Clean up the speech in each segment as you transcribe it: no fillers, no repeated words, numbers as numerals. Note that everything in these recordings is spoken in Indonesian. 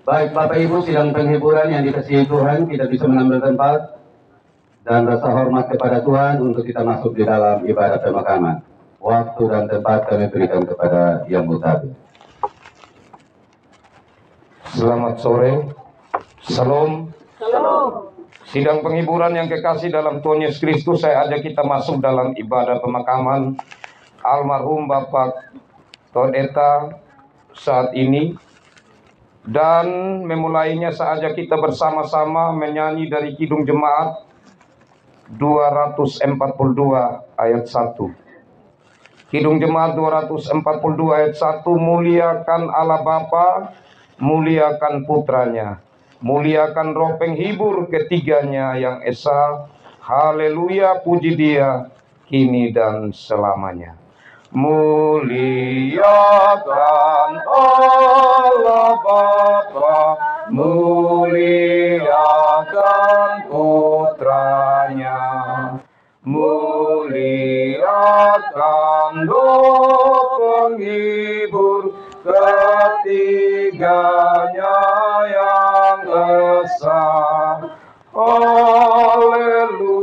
Baik Bapak Ibu, sidang penghiburan yang dikasihi Tuhan, kita bisa mengambil tempat dan rasa hormat kepada Tuhan untuk kita masuk di dalam ibadah pemakaman. Waktu dan tempat kami berikan kepada Yang Mutabir. Selamat sore, Salam. Sidang penghiburan yang kekasih dalam Tuhan Yesus Kristus, saya ajak kita masuk dalam ibadah pemakaman almarhum Bapak Todeta saat ini. Dan memulainya saya ajak kita bersama-sama menyanyi dari Kidung Jemaat 242 ayat 1. Kidung Jemaat 242 ayat 1, muliakan Allah Bapa, muliakan putranya, muliakan Roh Penghibur ketiganya yang esa. Haleluya, puji Dia kini dan selamanya. Muliakan Allah Bapa, muliakan putranya, muliakan Roh Penghibur ketiganya yang esa. Haleluya,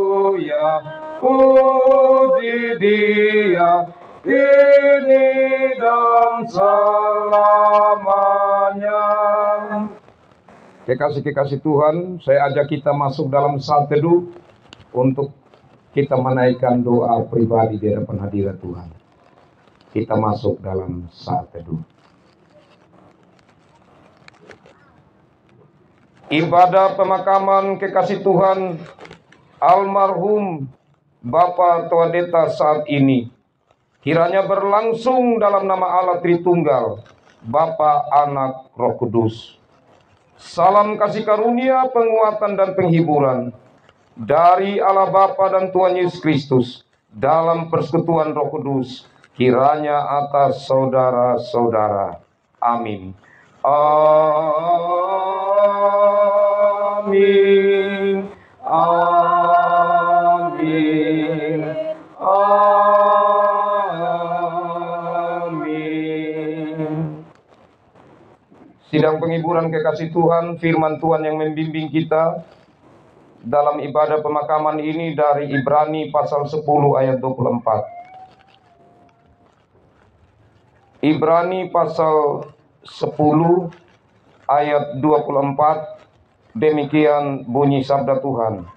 puji Dia kini dan selamanya. Kekasih-kekasih Tuhan, saya ajak kita masuk dalam saat teduh untuk kita menaikkan doa pribadi di hadapan hadirat Tuhan. Kita masuk dalam saat teduh. Ibadah pemakaman kekasih Tuhan almarhum Bapak Todeta saat ini kiranya berlangsung dalam nama Allah Tritunggal, Bapa, Anak, Roh Kudus. Salam kasih karunia, penguatan dan penghiburan dari Allah Bapa dan Tuhan Yesus Kristus dalam persekutuan Roh Kudus kiranya atas saudara-saudara. Amin. Amin. Amin. Amin. Sidang penghiburan kekasih Tuhan, firman Tuhan yang membimbing kita dalam ibadah pemakaman ini dari Ibrani pasal 10 ayat 24. Ibrani pasal 10 ayat 24, demikian bunyi sabda Tuhan.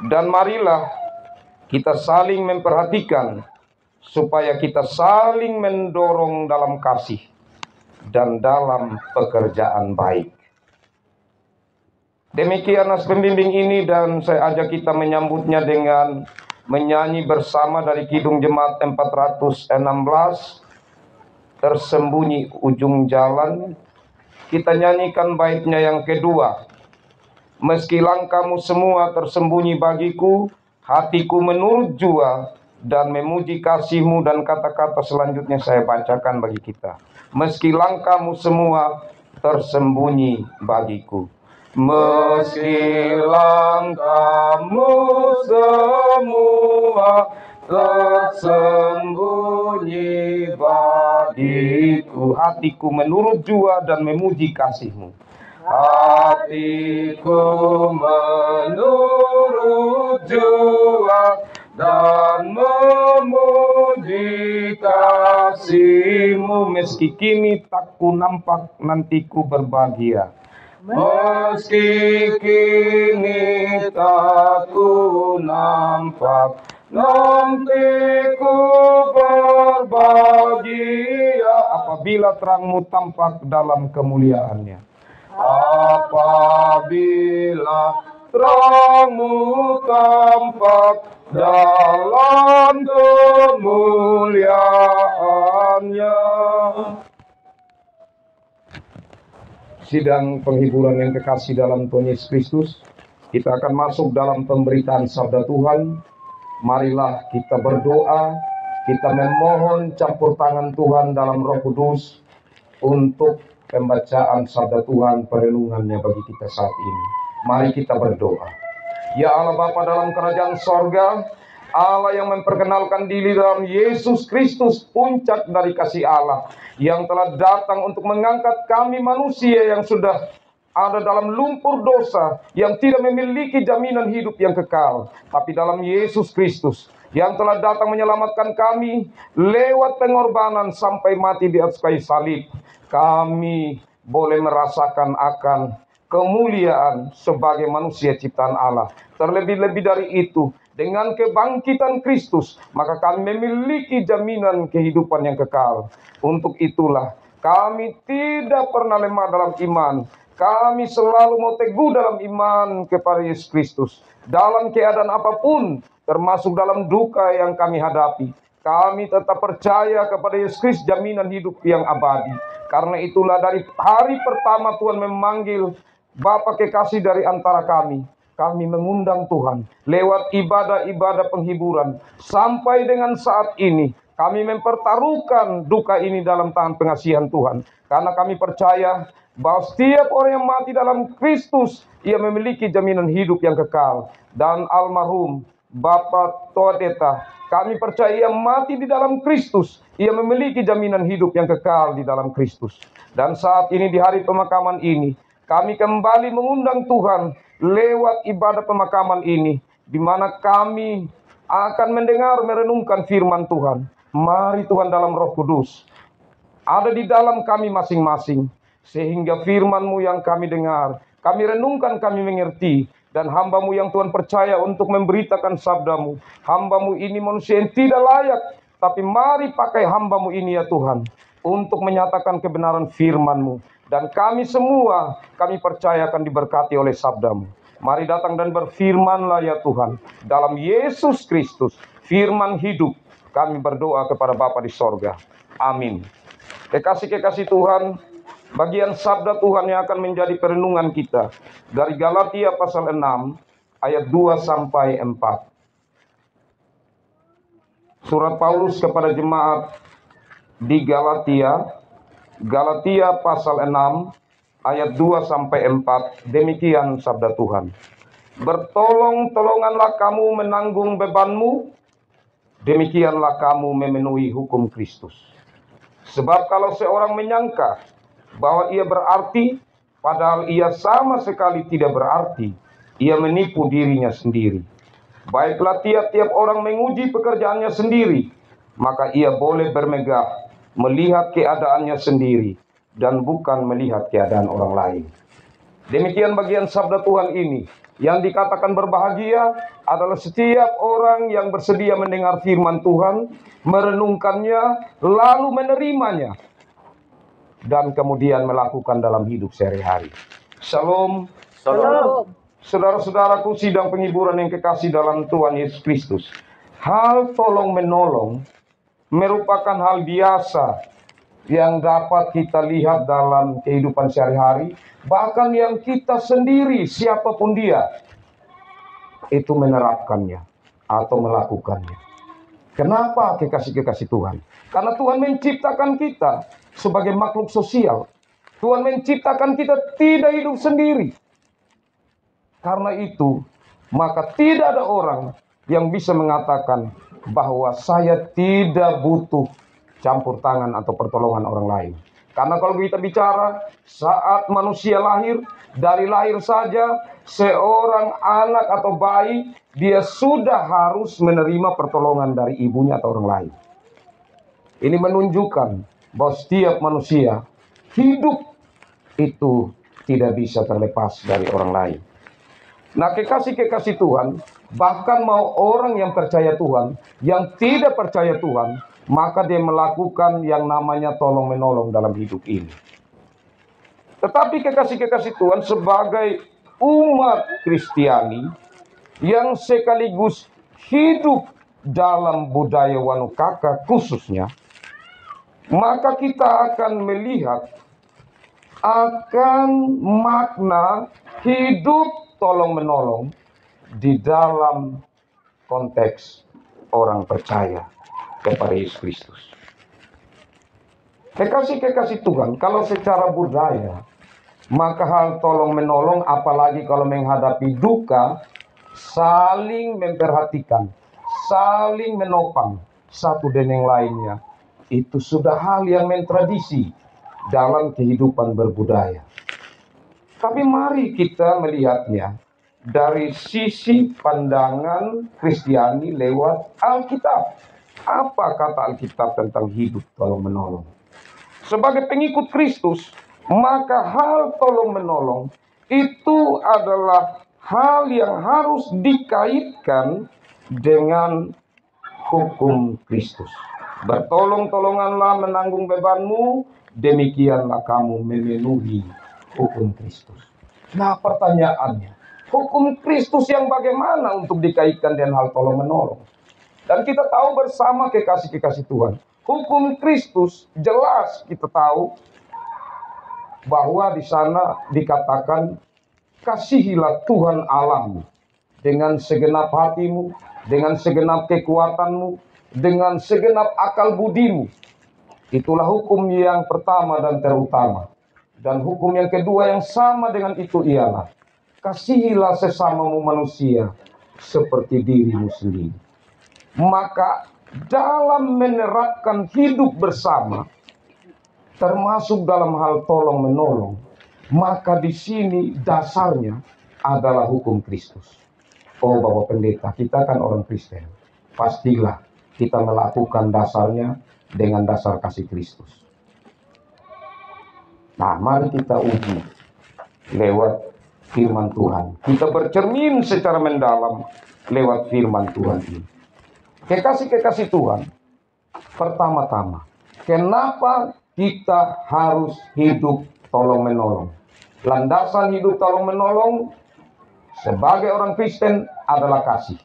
Dan marilah kita saling memperhatikan supaya kita saling mendorong dalam kasih dan dalam pekerjaan baik. Demikian nas pembimbing ini, dan saya ajak kita menyambutnya dengan menyanyi bersama dari Kidung Jemaat 416, Tersembunyi Ujung Jalan. Kita nyanyikan baitnya yang kedua. Meski langkahmu semua tersembunyi bagiku, hatiku menurut jua dan memuji kasihmu. Dan kata-kata selanjutnya saya bacakan bagi kita. Meski langkahmu semua tersembunyi bagiku. Meski langkahmu semua tersembunyi bagiku, hatiku menurut jua dan memuji kasihmu. Hatiku menurut jua dan memuji kasihmu. Meski kini tak ku nampak, nantiku berbahagia. Meski kini tak ku nampak, nantiku berbahagia apabila terangmu tampak dalam kemuliaannya. Apabila terangmu tampak dalam kemuliaannya. Sidang penghiburan yang kekasih dalam Tuhan Yesus Kristus, kita akan masuk dalam pemberitaan sabda Tuhan. Marilah kita berdoa, kita memohon campur tangan Tuhan dalam Roh Kudus untuk pembacaan sabda Tuhan, perenungannya bagi kita saat ini. Mari kita berdoa. Ya Allah Bapa dalam kerajaan sorga, Allah yang memperkenalkan diri dalam Yesus Kristus, puncak dari kasih Allah, yang telah datang untuk mengangkat kami manusia yang sudah ada dalam lumpur dosa, yang tidak memiliki jaminan hidup yang kekal, tapi dalam Yesus Kristus yang telah datang menyelamatkan kami lewat pengorbanan sampai mati di atas kayu salib, kami boleh merasakan akan kemuliaan sebagai manusia ciptaan Allah. Terlebih-lebih dari itu, dengan kebangkitan Kristus, maka kami memiliki jaminan kehidupan yang kekal. Untuk itulah kami tidak pernah lemah dalam iman. Kami selalu mau teguh dalam iman kepada Yesus Kristus. Dalam keadaan apapun, termasuk dalam duka yang kami hadapi, kami tetap percaya kepada Yesus Kristus, jaminan hidup yang abadi. Karena itulah dari hari pertama Tuhan memanggil Bapa kekasih dari antara kami mengundang Tuhan lewat ibadah-ibadah penghiburan. Sampai dengan saat ini, kami mempertaruhkan duka ini dalam tangan pengasihan Tuhan. Karena kami percaya bahwa setiap orang yang mati dalam Kristus, ia memiliki jaminan hidup yang kekal. Dan almarhum Bapak Toadeta, kami percaya ia mati di dalam Kristus, ia memiliki jaminan hidup yang kekal di dalam Kristus. Dan saat ini di hari pemakaman ini, kami kembali mengundang Tuhan lewat ibadah pemakaman ini, di mana kami akan mendengar merenungkan firman Tuhan. Mari Tuhan dalam Roh Kudus ada di dalam kami masing-masing, sehingga firman-Mu yang kami dengar, kami renungkan, kami mengerti, dan hamba-Mu yang Tuhan percaya untuk memberitakan sabda-Mu. Hamba-Mu ini manusia yang tidak layak, tapi mari pakai hamba-Mu ini ya Tuhan, untuk menyatakan kebenaran firman-Mu. Dan kami semua, kami percaya akan diberkati oleh sabda-Mu. Mari datang dan berfirmanlah ya Tuhan. Dalam Yesus Kristus, firman hidup, kami berdoa kepada Bapa di sorga. Amin. Kekasih-kekasih Tuhan, bagian sabda Tuhan yang akan menjadi perenungan kita dari Galatia pasal 6, ayat 2 sampai 4. Surat Paulus kepada jemaat di Galatia pasal 6 ayat 2 sampai 4. Demikian sabda Tuhan. Bertolong-tolonganlah kamu menanggung bebanmu, demikianlah kamu memenuhi hukum Kristus. Sebab kalau seorang menyangka bahwa ia berarti, padahal ia sama sekali tidak berarti, ia menipu dirinya sendiri. Baiklah, tiap-tiap orang menguji pekerjaannya sendiri, maka ia boleh bermegah melihat keadaannya sendiri dan bukan melihat keadaan orang lain. Demikian bagian sabda Tuhan ini. Yang dikatakan berbahagia adalah setiap orang yang bersedia mendengar firman Tuhan, merenungkannya, lalu menerimanya, dan kemudian melakukan dalam hidup sehari-hari. Shalom. Shalom. Saudara-saudaraku sidang penghiburan yang kekasih dalam Tuhan Yesus Kristus, hal tolong menolong merupakan hal biasa yang dapat kita lihat dalam kehidupan sehari-hari, bahkan yang kita sendiri, siapapun dia, itu menerapkannya atau melakukannya. Kenapa kekasih-kekasih Tuhan? Karena Tuhan menciptakan kita sebagai makhluk sosial. Tuhan menciptakan kita tidak hidup sendiri. Karena itu, maka tidak ada orang yang bisa mengatakan bahwa saya tidak butuh campur tangan atau pertolongan orang lain. Karena kalau kita bicara saat manusia lahir, dari lahir saja seorang anak atau bayi, dia sudah harus menerima pertolongan dari ibunya atau orang lain. Ini menunjukkan bahwa setiap manusia hidup itu tidak bisa terlepas dari orang lain. Nah, kekasih-kekasih Tuhan, bahkan mau orang yang percaya Tuhan, yang tidak percaya Tuhan, maka dia melakukan yang namanya tolong-menolong dalam hidup ini. Tetapi kekasih-kekasih Tuhan, sebagai umat Kristiani yang sekaligus hidup dalam budaya Wanukaka khususnya, maka kita akan melihat akan makna hidup tolong-menolong di dalam konteks orang percaya kepada Yesus Kristus. Kekasih-kekasih Tuhan, kalau secara budaya, maka hal tolong-menolong, apalagi kalau menghadapi duka, saling memperhatikan, saling menopang satu dengan yang lainnya. Itu sudah hal yang mentradisi dalam kehidupan berbudaya. Tapi mari kita melihatnya dari sisi pandangan Kristiani lewat Alkitab. Apa kata Alkitab tentang hidup tolong-menolong? Sebagai pengikut Kristus, maka hal tolong-menolong itu adalah hal yang harus dikaitkan dengan hukum Kristus. Bertolong-tolonganlah menanggung bebanmu, demikianlah kamu memenuhi hukum Kristus. Nah, pertanyaannya, hukum Kristus yang bagaimana untuk dikaitkan dengan hal tolong-menolong? Dan kita tahu bersama kekasih-kekasih Tuhan, hukum Kristus jelas kita tahu bahwa di sana dikatakan, kasihilah Tuhan Allahmu dengan segenap hatimu, dengan segenap kekuatanmu, dengan segenap akal budimu. Itulah hukum yang pertama dan terutama. Dan hukum yang kedua yang sama dengan itu ialah, kasihilah sesamamu manusia seperti dirimu sendiri. Maka dalam menerapkan hidup bersama, termasuk dalam hal tolong menolong, maka di sini dasarnya adalah hukum Kristus. Oh Bapak Pendeta, kita kan orang Kristen, pastilah kita melakukan dasarnya dengan dasar kasih Kristus. Nah, mari kita uji lewat firman Tuhan. Kita bercermin secara mendalam lewat firman Tuhan ini. Kekasih-kekasih Tuhan, pertama-tama, kenapa kita harus hidup tolong-menolong? Landasan hidup tolong-menolong sebagai orang Kristen adalah kasih.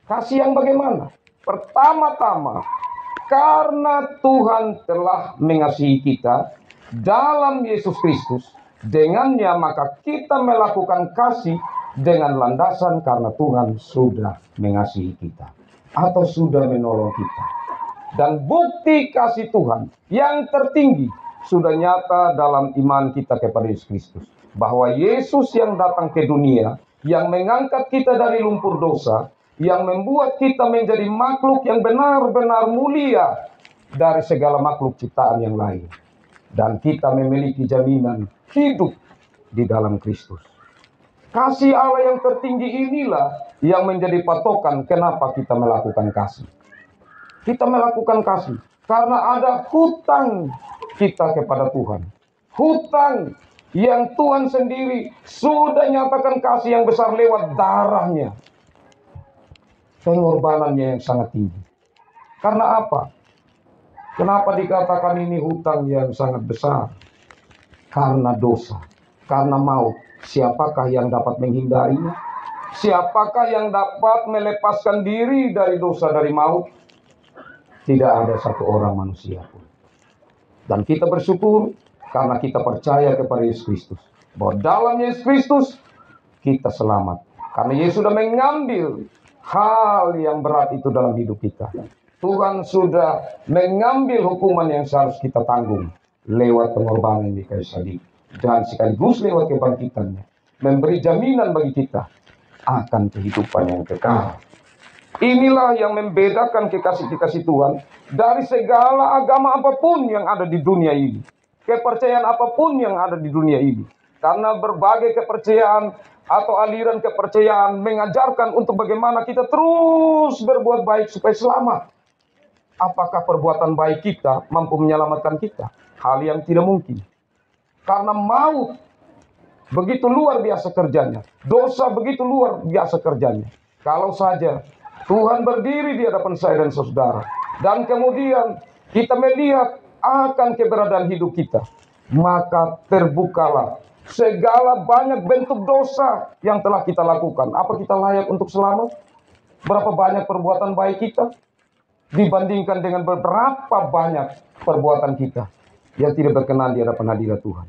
Kasih yang bagaimana? Pertama-tama, karena Tuhan telah mengasihi kita dalam Yesus Kristus, dengannya maka kita melakukan kasih dengan landasan karena Tuhan sudah mengasihi kita atau sudah menolong kita. Dan bukti kasih Tuhan yang tertinggi sudah nyata dalam iman kita kepada Yesus Kristus. Bahwa Yesus yang datang ke dunia, yang mengangkat kita dari lumpur dosa, yang membuat kita menjadi makhluk yang benar-benar mulia dari segala makhluk ciptaan yang lain. Dan kita memiliki jaminan hidup di dalam Kristus. Kasih Allah yang tertinggi inilah yang menjadi patokan kenapa kita melakukan kasih. Kita melakukan kasih karena ada hutang kita kepada Tuhan. Hutang yang Tuhan sendiri sudah nyatakan kasih yang besar lewat darahnya. Pengorbanannya yang sangat tinggi. Karena apa? Kenapa dikatakan ini hutang yang sangat besar? Karena dosa, karena maut. Siapakah yang dapat menghindarinya? Siapakah yang dapat melepaskan diri dari dosa, dari maut? Tidak ada satu orang manusia pun. Dan kita bersyukur karena kita percaya kepada Yesus Kristus. Bahwa dalam Yesus Kristus kita selamat. Karena Yesus sudah mengambil hal yang berat itu dalam hidup kita. Tuhan sudah mengambil hukuman yang seharus kita tanggung lewat pengorbanan di kayu salib. Dan sekaligus lewat kebangkitannya memberi jaminan bagi kita akan kehidupan yang kekal. Inilah yang membedakan kekasih-kekasih Tuhan dari segala agama apapun yang ada di dunia ini. Kepercayaan apapun yang ada di dunia ini. Karena berbagai kepercayaan atau aliran kepercayaan mengajarkan untuk bagaimana kita terus berbuat baik supaya selamat. Apakah perbuatan baik kita mampu menyelamatkan kita? Hal yang tidak mungkin. Karena maut begitu luar biasa kerjanya. Dosa begitu luar biasa kerjanya. Kalau saja Tuhan berdiri di hadapan saya dan saudara, dan kemudian kita melihat akan keberadaan hidup kita, maka terbukalah segala banyak bentuk dosa yang telah kita lakukan. Apa kita layak untuk selamat? Berapa banyak perbuatan baik kita dibandingkan dengan beberapa banyak perbuatan kita yang tidak berkenan di hadapan hadirat Tuhan.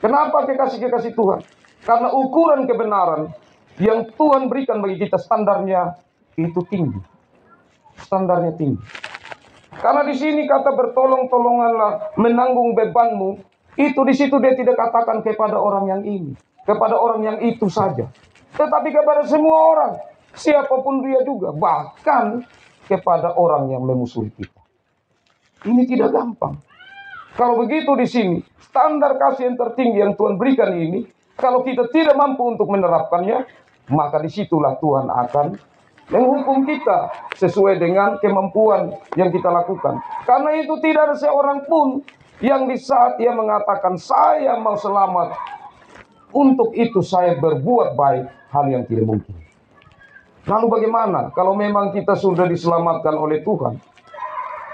Kenapa kekasih-kekasih Tuhan? Karena ukuran kebenaran yang Tuhan berikan bagi kita standarnya itu tinggi. Standarnya tinggi. Karena di sini kata bertolong-tolonganlah menanggung bebanmu, itu di situ dia tidak katakan kepada orang yang ini, kepada orang yang itu saja, tetapi kepada semua orang. siapapun dia juga, bahkan kepada orang yang memusuhi kita. Ini tidak gampang. Kalau begitu di sini, standar kasih yang tertinggi yang Tuhan berikan ini, kalau kita tidak mampu untuk menerapkannya, maka disitulah Tuhan akan menghukum kita sesuai dengan kemampuan yang kita lakukan. Karena itu tidak ada seorang pun yang di saat ia mengatakan, saya mau selamat, untuk itu saya berbuat baik, hal yang tidak mungkin. Lalu bagaimana kalau memang kita sudah diselamatkan oleh Tuhan?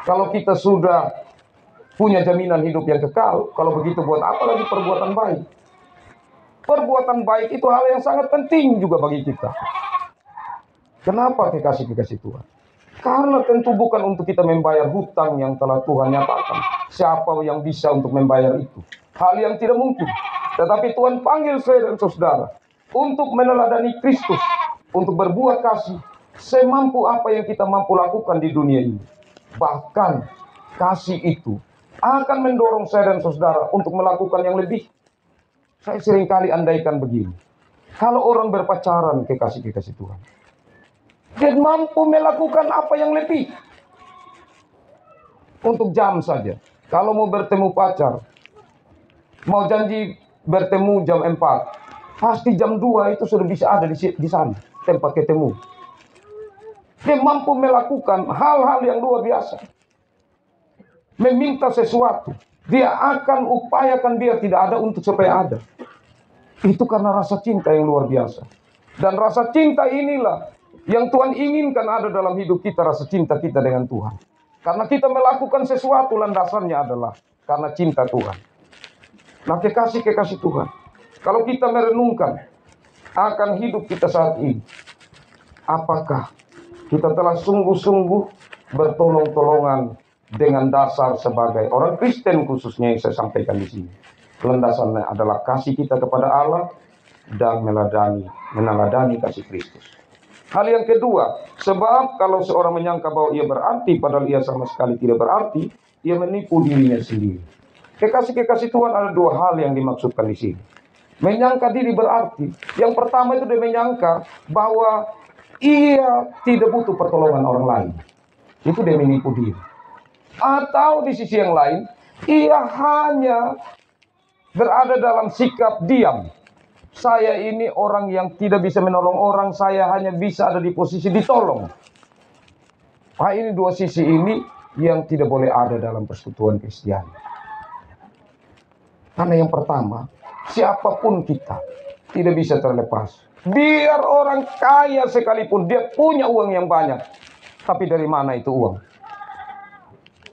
Kalau kita sudah punya jaminan hidup yang kekal, kalau begitu buat apa lagi perbuatan baik? Perbuatan baik itu hal yang sangat penting juga bagi kita. Kenapa kekasih-kekasih Tuhan? Karena tentu bukan untuk kita membayar hutang yang telah Tuhan nyatakan. Siapa yang bisa untuk membayar itu? Hal yang tidak mungkin. Tetapi Tuhan panggil saya dan saudara untuk meneladani Kristus, untuk berbuat kasih semampu apa yang kita mampu lakukan di dunia ini. Bahkan kasih itu akan mendorong saya dan saudara untuk melakukan yang lebih. Saya seringkali andaikan begini. Kalau orang berpacaran, kekasih-kekasih Tuhan, dia mampu melakukan apa yang lebih. Untuk jam saja. Kalau mau bertemu pacar, mau janji bertemu jam 4, pasti jam 2 itu sudah bisa ada di sana, tempat ketemu. Dia mampu melakukan hal-hal yang luar biasa. Meminta sesuatu, dia akan upayakan biar tidak ada untuk supaya ada. Itu karena rasa cinta yang luar biasa. Dan rasa cinta inilah yang Tuhan inginkan ada dalam hidup kita, rasa cinta kita dengan Tuhan. Karena kita melakukan sesuatu, landasannya adalah karena cinta Tuhan. Nah, kekasih-kekasih Tuhan, kalau kita merenungkan akan hidup kita saat ini, apakah kita telah sungguh-sungguh bertolong-tolongan dengan dasar sebagai orang Kristen khususnya yang saya sampaikan di sini. Landasannya adalah kasih kita kepada Allah dan meneladani kasih Kristus. Hal yang kedua, sebab kalau seorang menyangka bahwa ia berarti padahal ia sama sekali tidak berarti, ia menipu dirinya sendiri. Kekasih-kekasih Tuhan, ada dua hal yang dimaksudkan di sini. Menyangka diri berarti. Yang pertama itu dia menyangka bahwa ia tidak butuh pertolongan orang lain. Itu dia menipu diri. Atau di sisi yang lain, ia hanya berada dalam sikap diam. Saya ini orang yang tidak bisa menolong orang, saya hanya bisa ada di posisi ditolong. Nah, ini dua sisi ini yang tidak boleh ada dalam persekutuan Kristiani. Karena yang pertama, siapapun kita tidak bisa terlepas. Biar orang kaya sekalipun, dia punya uang yang banyak. Tapi dari mana itu uang?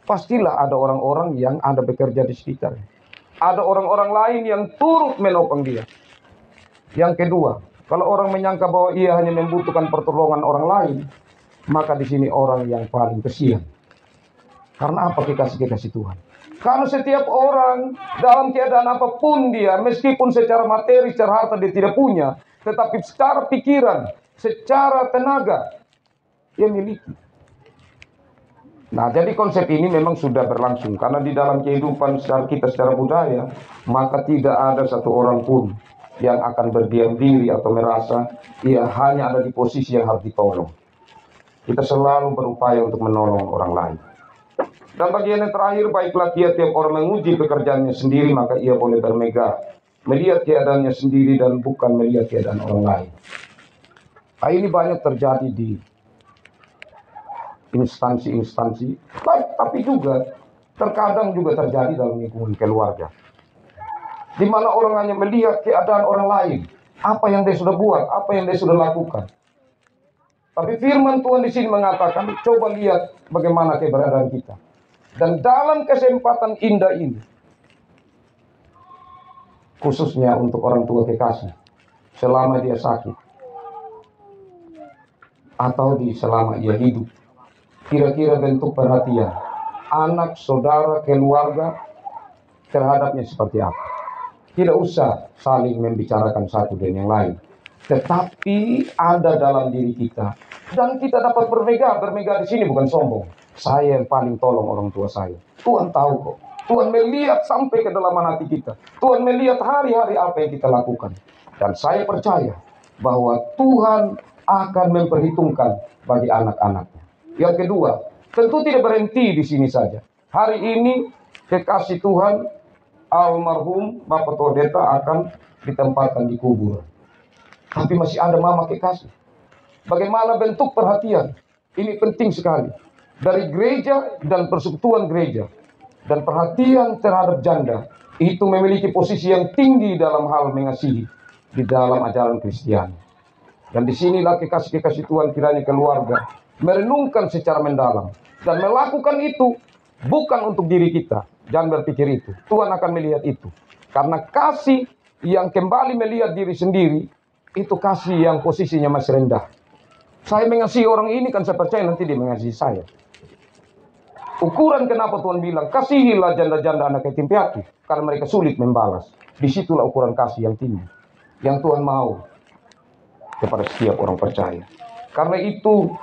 Pastilah ada orang-orang yang ada bekerja di sekitar. Ada orang-orang lain yang turut menopang dia. Yang kedua, kalau orang menyangka bahwa ia hanya membutuhkan pertolongan orang lain, maka di sini orang yang paling kesian. Karena apa kekasih-kekasih Tuhan? Karena setiap orang dalam keadaan apapun dia, meskipun secara materi, secara harta dia tidak punya, tetapi secara pikiran, secara tenaga, dia miliki. Nah, jadi konsep ini memang sudah berlangsung. Karena di dalam kehidupan kita secara budaya, maka tidak ada satu orang pun yang akan berdiam diri atau merasa ia hanya ada di posisi yang harus ditolong. Kita selalu berupaya untuk menolong orang lain. Dan bagian yang terakhir, baiklah tiap orang menguji pekerjaannya sendiri, maka ia boleh bermegah, melihat keadaannya sendiri dan bukan melihat keadaan orang lain. Nah, ini banyak terjadi di instansi-instansi, tapi juga terkadang juga terjadi dalam lingkungan keluarga. Di mana orang hanya melihat keadaan orang lain, apa yang dia sudah buat, apa yang dia sudah lakukan. Tapi firman Tuhan di sini mengatakan, coba lihat bagaimana keberadaan kita. Dan dalam kesempatan indah ini, khususnya untuk orang tua kekasih, selama dia sakit, atau selama ia hidup, kira-kira bentuk perhatian anak, saudara, keluarga terhadapnya seperti apa. Tidak usah saling membicarakan satu dengan yang lain, tetapi ada dalam diri kita, dan kita dapat bermegah. Bermegah di sini bukan sombong. Saya yang paling tolong orang tua saya. Tuhan tahu kok. Tuhan melihat sampai ke dalam hati kita. Tuhan melihat hari-hari apa yang kita lakukan. Dan saya percaya bahwa Tuhan akan memperhitungkan bagi anak-anaknya. Yang kedua, tentu tidak berhenti di sini saja. Hari ini kekasih Tuhan almarhum Bapak Todeta akan ditempatkan di kuburan. Tapi masih ada mama kekasih. Bagaimana bentuk perhatian? Ini penting sekali. Dari gereja dan persekutuan gereja. Dan perhatian terhadap janda. Itu memiliki posisi yang tinggi dalam hal mengasihi. Di dalam ajaran Kristiani. Dan disinilah kekasih-kekasih Tuhan kiranya keluarga. Merenungkan secara mendalam. Dan melakukan itu bukan untuk diri kita. Jangan berpikir itu. Tuhan akan melihat itu. Karena kasih yang kembali melihat diri sendiri. Itu kasih yang posisinya masih rendah. Saya mengasihi orang ini kan saya percaya nanti dia mengasihi saya. Ukuran kenapa Tuhan bilang, kasihilah janda-janda anak yatim piatu. Karena mereka sulit membalas. Disitulah ukuran kasih yang tinggi. Yang Tuhan mau kepada setiap orang percaya. Karena itu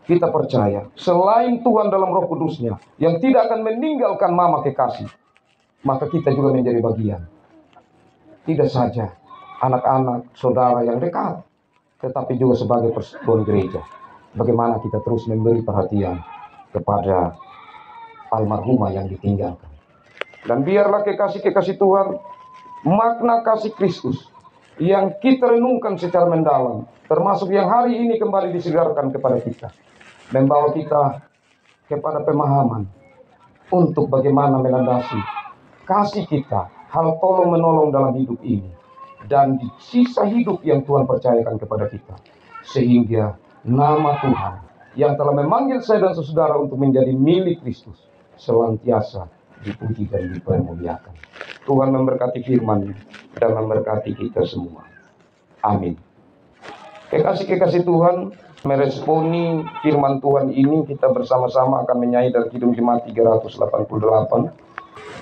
kita percaya, selain Tuhan dalam Roh Kudusnya, yang tidak akan meninggalkan mama kekasih, maka kita juga menjadi bagian. Tidak saja anak-anak, saudara yang dekat, tetapi juga sebagai persekutuan gereja. Bagaimana kita terus memberi perhatian kepada almarhumah yang ditinggalkan. Dan biarlah kekasih-kekasih Tuhan, makna kasih Kristus yang kita renungkan secara mendalam, termasuk yang hari ini kembali disegarkan kepada kita, membawa kita kepada pemahaman untuk bagaimana melandasi kasih kita, hal tolong menolong dalam hidup ini, dan di sisa hidup yang Tuhan percayakan kepada kita, sehingga nama Tuhan yang telah memanggil saya dan saudara untuk menjadi milik Kristus senantiasa dipuji dan dipermuliakan. Tuhan memberkati firman-Nya dan memberkati kita semua. Amin. Kekasih-kekasih Tuhan, meresponi firman Tuhan ini kita bersama-sama akan menyanyi dari Kidung Jemaat 388.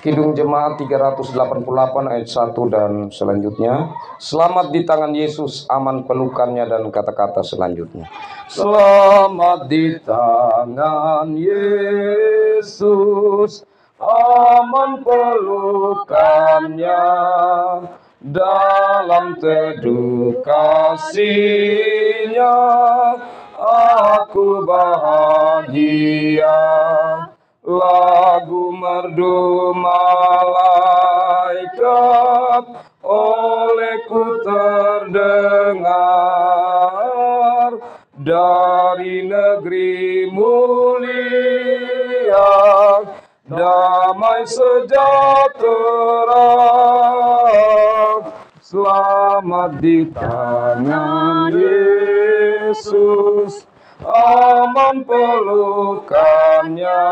Kidung Jemaat 388 ayat 1 dan selanjutnya. Selamat di tangan Yesus, aman pelukannya, dan kata-kata selanjutnya. Selamat di tangan Yesus, aman pelukannya, dalam teduh kasih-Nya aku bahagia. Lagu merdu malaikat olehku terdengar, dari negeri mulia damai sejahtera. Selamat di tangan Yesus, aman pelukannya,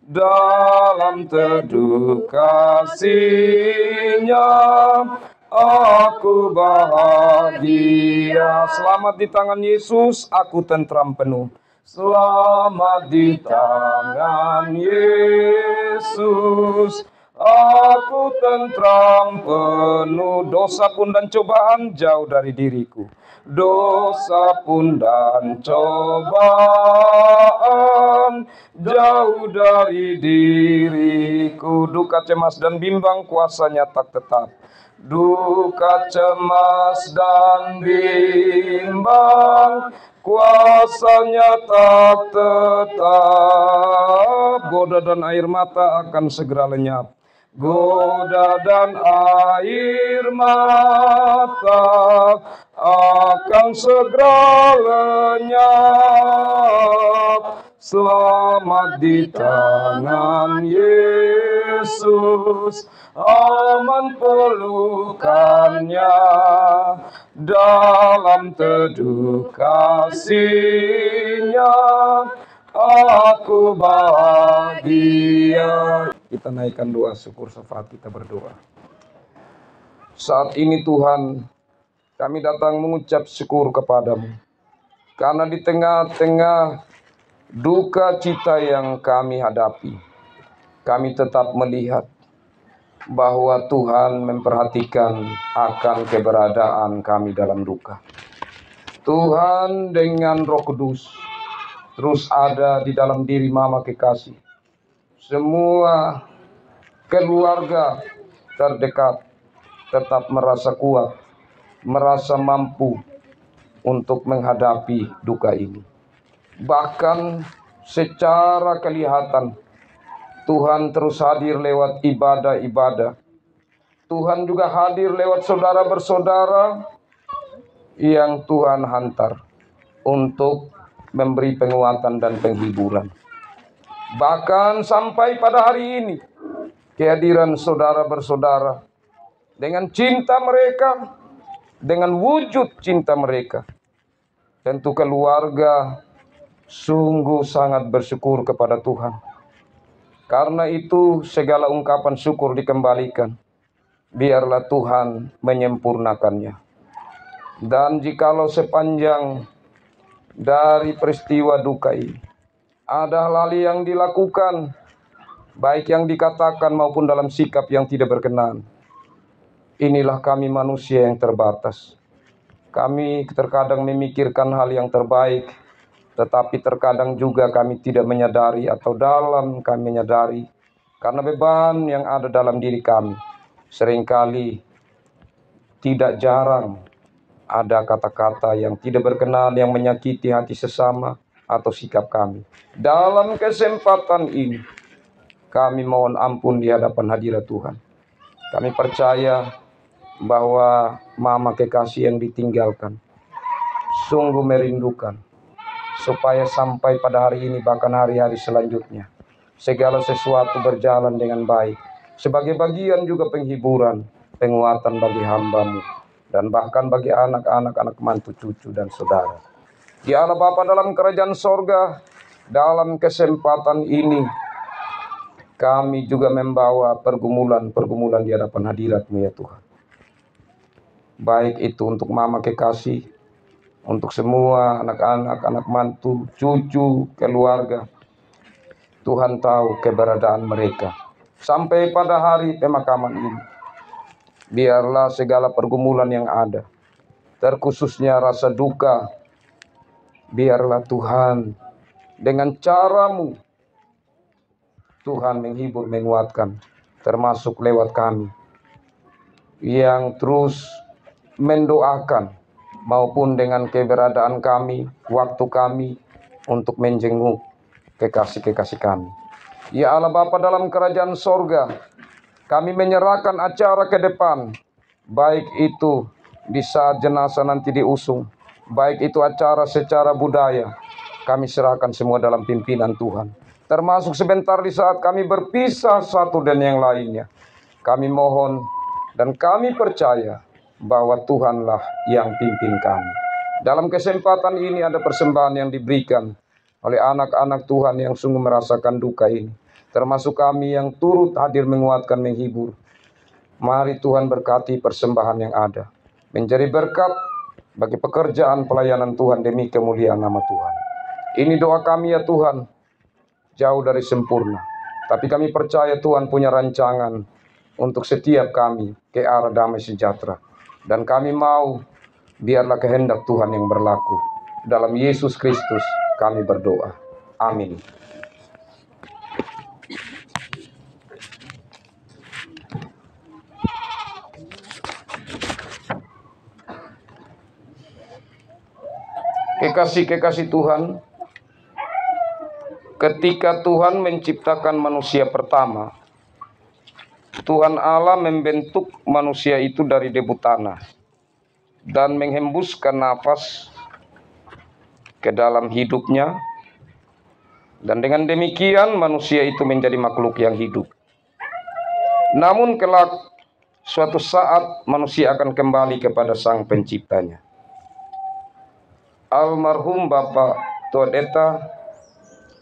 dalam teduh kasih-Nya aku bahagia. Selamat di tangan Yesus, aku tentram penuh. Selamat di tangan Yesus, aku tentram penuh. Dosa pun dan cobaan jauh dari diriku. Dosa pun dan cobaan jauh dari diriku. Duka, cemas, dan bimbang kuasanya tak tetap. Duka, cemas, dan bimbang kuasanya tak tetap. Goda dan air mata akan segera lenyap. Goda dan air mata akan segera lenyap. Selamat di tangan Yesus, aman pelukannya, dalam teduh kasih-Nya aku bahagia. Kita naikkan doa syukur syafaat, kita berdoa. Saat ini Tuhan, kami datang mengucap syukur kepadamu, karena di tengah-tengah duka cita yang kami hadapi, kami tetap melihat bahwa Tuhan memperhatikan akan keberadaan kami dalam duka. Tuhan dengan Roh Kudus terus ada di dalam diri mama kekasih. Semua keluarga terdekat tetap merasa kuat, merasa mampu untuk menghadapi duka ini. Bahkan secara kelihatan Tuhan terus hadir lewat ibadah-ibadah. Tuhan juga hadir lewat saudara bersaudara yang Tuhan hantar untuk memberi penguatan dan penghiburan. Bahkan sampai pada hari ini, kehadiran saudara bersaudara dengan cinta mereka, dengan wujud cinta mereka, tentu keluarga sungguh sangat bersyukur kepada Tuhan. Karena itu segala ungkapan syukur dikembalikan. Biarlah Tuhan menyempurnakannya. Dan jikalau sepanjang dari peristiwa duka ini ada hal yang dilakukan, baik yang dikatakan maupun dalam sikap yang tidak berkenan, inilah kami manusia yang terbatas. Kami terkadang memikirkan hal yang terbaik, tetapi terkadang juga kami tidak menyadari atau dalam kami menyadari karena beban yang ada dalam diri kami. Seringkali tidak jarang ada kata-kata yang tidak berkenan yang menyakiti hati sesama atau sikap kami. Dalam kesempatan ini kami mohon ampun di hadapan hadirat Tuhan. Kami percaya bahwa mama kekasih yang ditinggalkan sungguh merindukan supaya sampai pada hari ini bahkan hari-hari selanjutnya segala sesuatu berjalan dengan baik sebagai bagian juga penghiburan, penguatan bagi hamba-Mu dan bahkan bagi anak-anak, anak mantu, cucu dan saudara. Ya Allah Bapa dalam kerajaan sorga, dalam kesempatan ini kami juga membawa pergumulan-pergumulan di hadapan hadirat-Mu ya Tuhan. Baik itu untuk mama kekasih, untuk semua anak-anak, anak mantu, cucu, keluarga. Tuhan tahu keberadaan mereka. Sampai pada hari pemakaman ini, biarlah segala pergumulan yang ada, terkhususnya rasa duka, biarlah Tuhan dengan cara-Mu, Tuhan menghibur, menguatkan, termasuk lewat kami yang terus mendoakan maupun dengan keberadaan kami, waktu kami untuk menjenguk kekasih-kekasih kami. Ya Allah Bapa dalam kerajaan sorga, kami menyerahkan acara ke depan, baik itu di saat jenazah nanti diusung, baik itu acara secara budaya, kami serahkan semua dalam pimpinan Tuhan. Termasuk sebentar di saat kami berpisah satu dan yang lainnya. Kami mohon dan kami percaya bahwa Tuhanlah yang pimpin kami. Dalam kesempatan ini ada persembahan yang diberikan oleh anak-anak Tuhan yang sungguh merasakan duka ini. Termasuk kami yang turut hadir menguatkan, menghibur. Mari Tuhan berkati persembahan yang ada. Menjadi berkat bagi pekerjaan pelayanan Tuhan demi kemuliaan nama Tuhan. Ini doa kami ya Tuhan. Jauh dari sempurna. Tapi kami percaya Tuhan punya rancangan untuk setiap kami ke arah damai sejahtera. Dan kami mau biarlah kehendak Tuhan yang berlaku. Dalam Yesus Kristus kami berdoa. Amin. Kekasih-kekasih Tuhan, ketika Tuhan menciptakan manusia pertama, Tuhan Allah membentuk manusia itu dari debu tanah dan menghembuskan nafas ke dalam hidupnya, dan dengan demikian manusia itu menjadi makhluk yang hidup. Namun kelak suatu saat manusia akan kembali kepada Sang Penciptanya. Almarhum Bapak Tuadeta,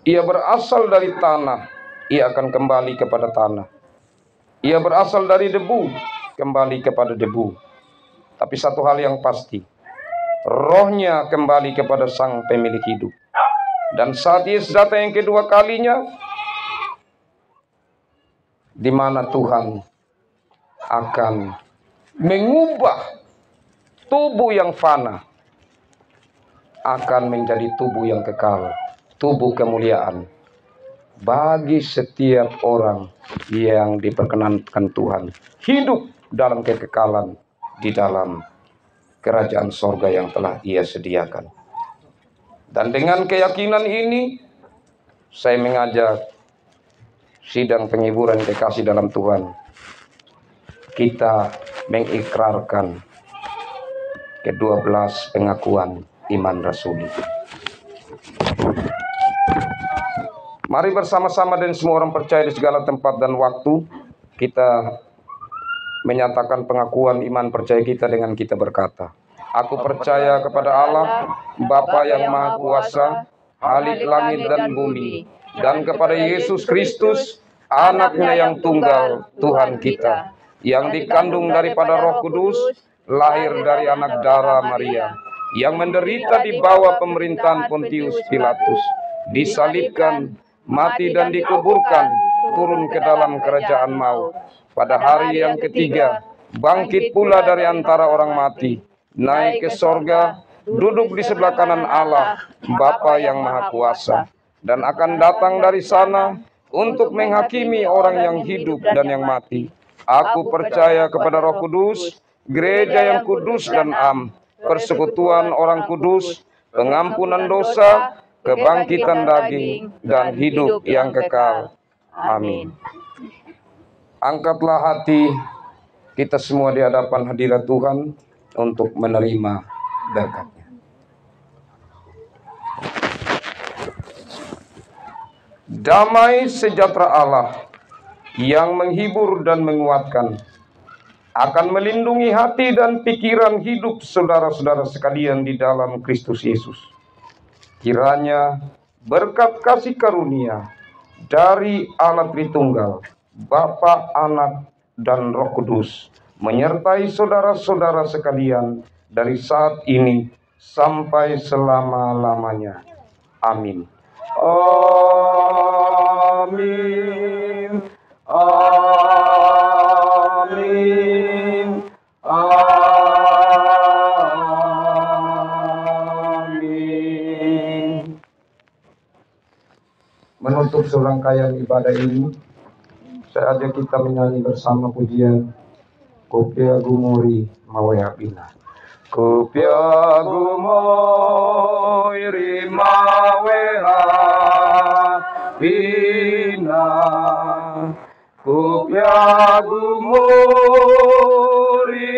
ia berasal dari tanah, ia akan kembali kepada tanah. Ia berasal dari debu, kembali kepada debu. Tapi satu hal yang pasti, rohnya kembali kepada Sang Pemilik hidup. Dan saat Yesus datang yang kedua kalinya, di mana Tuhan akan mengubah tubuh yang fana akan menjadi tubuh yang kekal, tubuh kemuliaan bagi setiap orang yang diperkenankan Tuhan hidup dalam kekekalan di dalam kerajaan sorga yang telah Ia sediakan. Dan dengan keyakinan ini, saya mengajak sidang penghiburan kekasih dalam Tuhan, kita mengikrarkan ke-12 pengakuan iman rasuli. Mari bersama-sama dan semua orang percaya di segala tempat dan waktu, kita menyatakan pengakuan iman percaya kita dengan kita berkata, aku percaya kepada Allah, Bapa yang Maha Kuasa, Khalik langit dan bumi, dan kepada Yesus Kristus, Anaknya yang tunggal, Tuhan kita, yang dikandung daripada Roh Kudus, lahir dari anak darah Maria, yang menderita di bawah pemerintahan Pontius Pilatus, disalibkan, mati dan dikuburkan, turun ke dalam kerajaan maut. Pada hari yang ketiga, bangkit pula dari antara orang mati, naik ke sorga, duduk di sebelah kanan Allah, Bapa yang Maha Kuasa, dan akan datang dari sana untuk menghakimi orang yang hidup dan yang mati. Aku percaya kepada Roh Kudus, gereja yang kudus dan am, persekutuan orang kudus, pengampunan dosa, kebangkitan daging, dan hidup yang kekal. Amin. Angkatlah hati kita semua di hadapan hadirat Tuhan untuk menerima berkat-Nya. Damai sejahtera Allah yang menghibur dan menguatkan akan melindungi hati dan pikiran hidup saudara-saudara sekalian di dalam Kristus Yesus. Kiranya berkat kasih karunia dari Allah Tritunggal, Bapa, Anak, dan Roh Kudus menyertai saudara-saudara sekalian dari saat ini sampai selama-lamanya. Amin. Amin. Amin. Amin. Menutup serangkaian ibadah ini, saya ajak kita menyanyi bersama pujian Kopia Gumori Mawea Bina. Kopia Gumori Mawea Bina, Kopia Gumori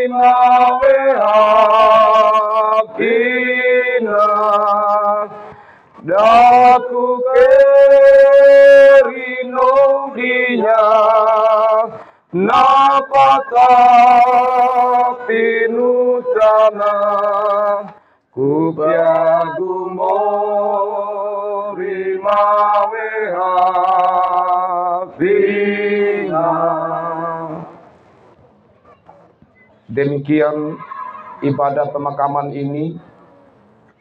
Mawea Bina, daku kerino dinya napata pinutana kupya gumori maweha bina. Demikian ibadah pemakaman ini,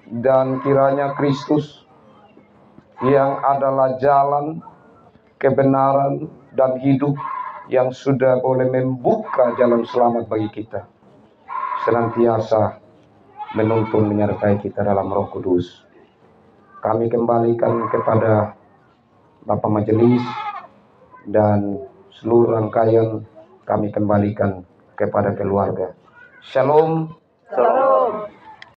dan kiranya Kristus yang adalah jalan, kebenaran, dan hidup yang sudah boleh membuka jalan selamat bagi kita, senantiasa menuntun menyertai kita dalam Roh Kudus. Kami kembalikan kepada Bapak Majelis dan seluruh rangkaian kami kembalikan kepada keluarga. Shalom. Shalom.